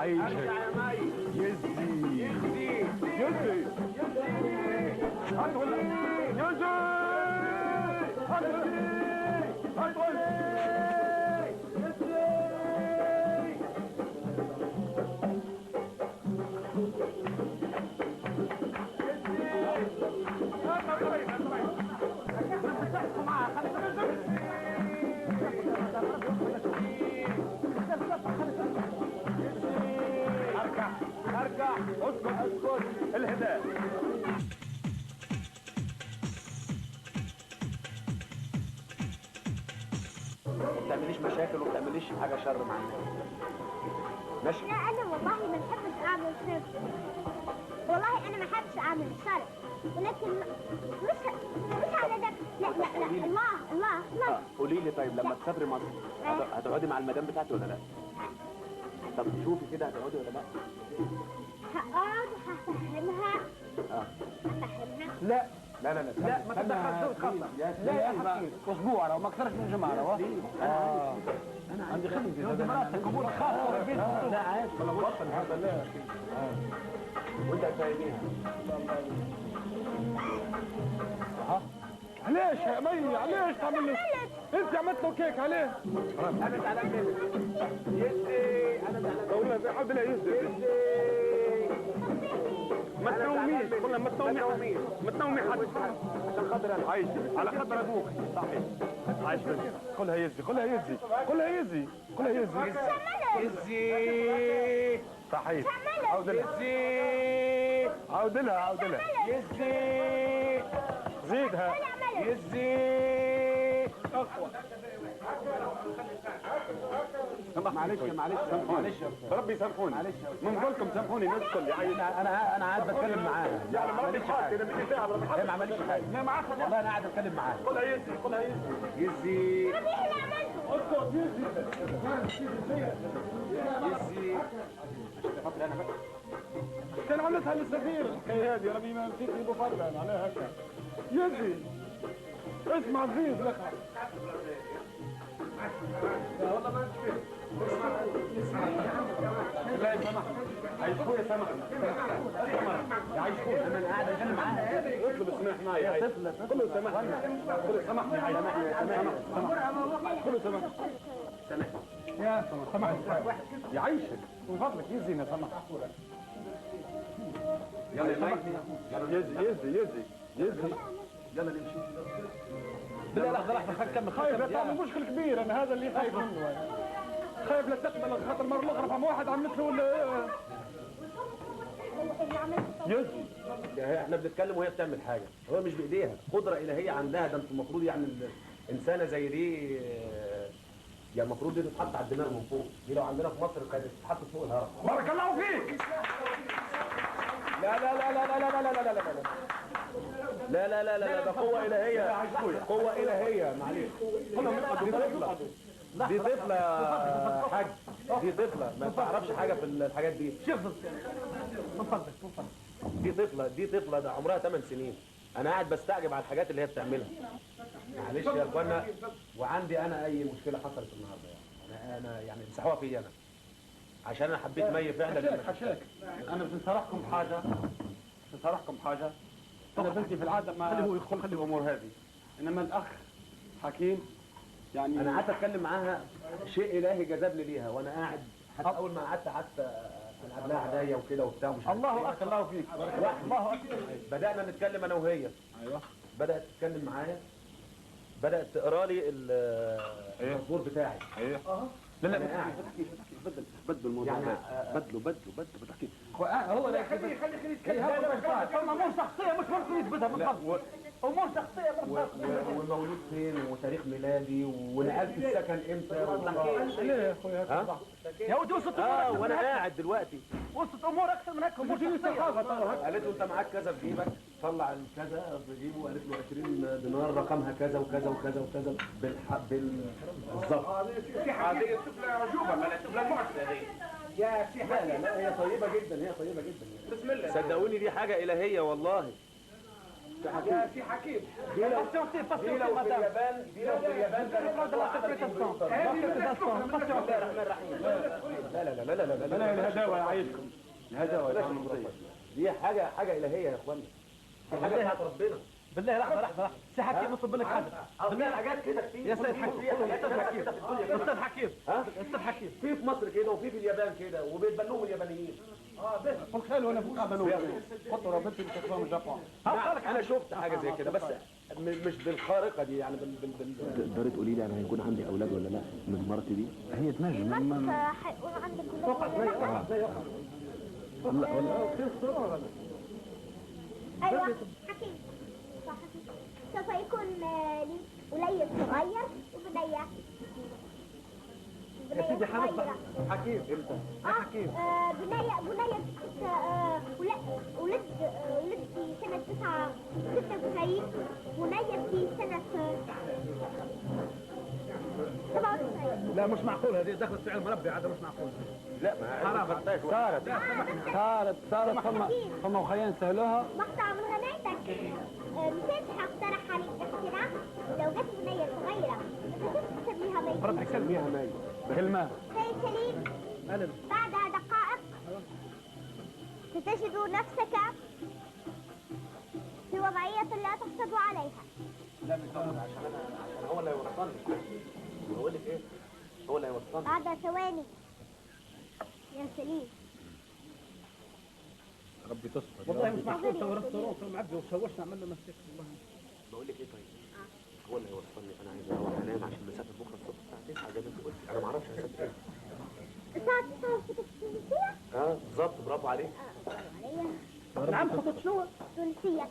يعيشك يزي يزي هدول يزي هدول ارجع اسكت الهداء. ما بتعمليش مشاكل وما بتعمليش حاجه شر مع الناس. ماشي؟ لا انا والله ما بحبش اعمل شر، والله انا ما بحبش اعمل شر، ولكن مش على ده. لا الله قولي لي طيب لما تسافري مصر هتقعدي مع المدام بتاعتي ولا لا؟ طب شوفي كده هتقعدي ولا لا؟ هقعد هفهمها. لا ما تتدخلش خاصة. لا يا حبيبي اسبوع لو ما اكثرش من جمعه لو انا عندي خدمه في هذا مراتك امور خاصه في البيت. لا عادي ولا بطل هذا لا. وانت هتفهميها. علاش يا مي علاش تعمل لي انت عملت له كيك عليه؟ انا زعلان منك. يزي انا زعلان والله في حد لا يزي ما تنوميش والله ما تنومي حد عشان خاطر انا عايش على خاطر ابوك صحيح عايش قولها يزي يزي صحيح عود لها يزي زيدها يزي اقوى. معلش ربي سامحوني من فضلكم سامحوني الناس الكل انا قاعد بتكلم معاها. يعني ما عملتش حاجه انا بدي تعب هي ما عملتش حاجه. ما معاك والله انا قاعد اتكلم معاها. قولها يزي اسكت يزي كان عملتها للسفير الحكايه هذه ربي ما نسيت ابو فرده معناها هكا يزي اسمع زيد لك والله ما لا سمح عايش خويا سمح عايش خويا انا قاعد اتكلم معاها اطلب السماح معي يا طفله كله سمحني سمحني كله سمحني يا سمحني يعيشك من فضلك يزينا سمح يلا يزي يلا نمشي. لا لحظه خلينا خايف لا تعمل مشكل كبير انا هذا اللي خايف منه خايف لا تقبل خاطر المره الاخرى فما واحد عملت له يزي. احنا بنتكلم وهي بتعمل حاجه هو مش بايديها قدره الهيه عندها. ده انت المفروض يعني الانسانه زي دي يعني المفروض دي تتحط على الدماغ من فوق. دي لو عندنا في مصر كانت تتحط فوق الهرم. بارك الله فيك. لا لا لا لا لا لا لا لا لا لا لا لا لا ده قوة إلهية. قوة إلهية معلش. دي طفلة يا حاج. دي طفلة ما تعرفش حاجة في الحاجات دي. دي طفلة ده عمرها 8 سنين. أنا قاعد بستعجب على الحاجات اللي هي بتعملها. معلش يا اخوانا وعندي أنا أي مشكلة حصلت النهارده يعني. أنا يعني مسحوها فيا أنا. عشان أنا حبيت مي فعلا. حشاك أنا بنصرحكم حاجة. أنا بنتي في العادة ما خليه يدخل في الأمور هذه. إنما الأخ حكيم يعني انا قعدت اتكلم معاها شيء الهي جذبني ليها وانا قاعد حتى اول ما قعدت العب لها عدايا وكده وبتاع ومش الله اكبر الله فيك الله اكبر. بدانا نتكلم انا وهي. ايوه بدات تتكلم معايا بدات تقرا لي الدكتور بتاعي. ايوه لا لا بدل الموضوع يعني بدله بتحكي هو لا خلي امور شخصيه مش ممكن يثبتها بالضبط. امور شخصيه بالضبط. ومولود فين وتاريخ ميلادي ونقلت السكن امتى. ليه يا اخويا يا ودي وسط امور وانا قاعد دلوقتي وسط امور اكثر من هيك امور شخصيه. قالت له انت معاك كذا في جيبك طلع الكذا في جيبه. قالت له 20 دينار رقمها كذا وكذا وكذا وكذا بالظبط. هذه الطفله عجوبه ما الطفله المعجزه هذه يا سي لا هي طيبه جدا بسم الله. صدقوني دي حاجه الهيه والله. يا سي حكيم دي لو في اليابان لا لا لا لا لا لا لا لا الهداوة يعيشكم الهداوة دي حاجة إلهية يا إخوانا، حاجة بتاعت ربنا. بالله لحظة سي حكيم نطلب منك حاجة بالله حاجات كده كتير يا سيد حكيم أستاذ حكيم ها؟ أستاذ حكيم في مصر كده وفي اليابان كده وبيتبنوهم اليابانيين. والخيل وانا فوق بنو خطوا رابطتي بتكفى من جابان. انا شفت حاجه زي كده بس مش بالخارقه دي يعني تقدري تقولي لي انا هيكون عندي اولاد ولا لا من مرتي دي؟ هي تنجم مرت هيكون عندك ايوه حكيم صح حكيم. سوف يكون لي وليد صغير وبنيه يا سيدي حنطلع حكيم امتى؟ يا حكيم بنيه ولد في سنة 96 ونية في سنة 97. لا مش معقول هذه دخلت في علم ربي هذا مش معقول لا ما صارت فما وخيان سهلوها. مقطع من غنايتك مشيت حاقترح عليك اختراع لو جت بنية صغيرة تكتب لها بيت ربي كلميها ماي كلمة سيد سليم بعد دقائق ستجد نفسك في وضعية لا تحسد عليها. لا مش عشان هو اللي هيوصلني. بقول لك ايه؟ هو اللي هيوصلني. بعد ثواني يا سليم. ربي تصبر والله مش معقول تو رستوران تو معبي وشوشنا عمل له مسك والله. بقول لك ايه طيب؟ هو اللي هيوصلني. انا عايز اروح انام عشان مسافه بكره الصبح الساعه 9 زي ما انت قلتي. انا ما اعرفش هسافر ايه. الساعة 9 في التونسية؟ بالظبط برافو عليك. نعم خطط شنو؟ تونسية.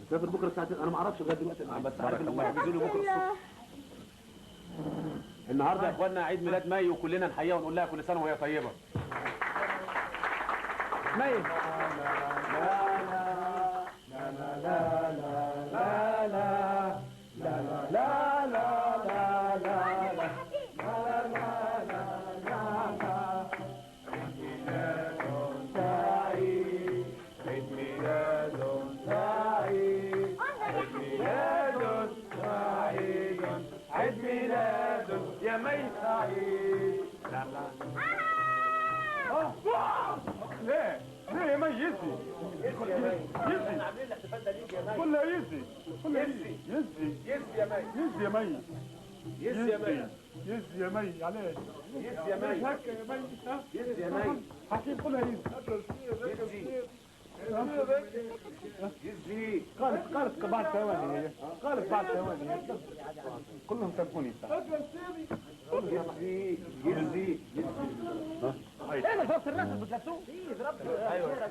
مسافر بكره الساعه 9 انا ما اعرفش لغايه دلوقتي بس عارف ان هم هيحجزوا لي بكره الصبح. النهارده يا اخوانا عيد ميلاد مي وكلنا نحييها ونقول لها كل سنه وهي طيبه. مي يا مي سعيد. ليه يا مي يزي عاملين الاحتفال ده ليك يا مي. كلها يزي يا مي يس يا مي. يزي يا مي عليه يس يا مي. هكا يا مي يس يا مي. حكيم كلها يزي يزي. قالت بعد ثواني كلهم سبقوني يزي. انا ضربت الراس بتلاتوه ايوه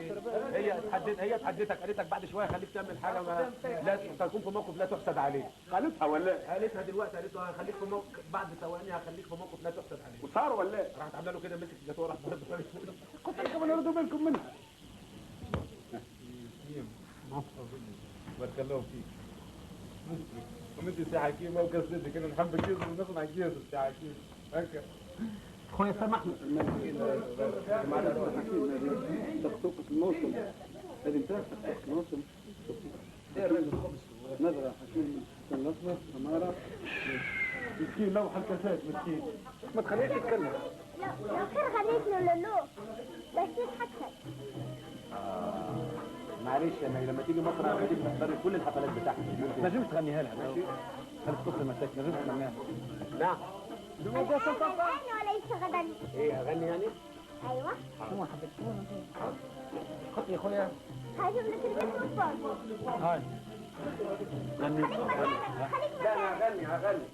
هي تحدثك قالت لك بعد شويه خليك تعمل حاجه لا تكون في موقف لا تحسد عليه. قالتها ولا قالتها دلوقتي قالت له هخليك في موقف بعد ثواني هخليك في موقف لا تحسد عليه. وصار ولا راحت عامله له كده مسك الجاتوه راح ضربه. كنت كمان يردوا بالكم منها. بارك الله فيك. وانت سي حكيم وكسرتي كده نحب كيس ونصنع كيس سي حكيم هكا. خويا سامحني تخطوط الموسم هذه انتهت تخطوط الموسم. نظرة حكيم كان الأصفر أمارة مسكين لوح الكاسات مسكين ما تخليش يتكلم. لو خير غنيت له لولو بس يتحكم. معلش يا مي لما تيجي مصر هخليك تحضري كل الحفلات بتاعتك. نجمش تغنيها لها ماشي. خليك تطلع مساك نجمش تغنيها. نعم. الآن وليس غدا. ايه اغني يعني؟ أيوة. شو حبيت خط يا خويا. هاي جملة الميكروفون. هاي غني. خليك مكانك. لا انا هغني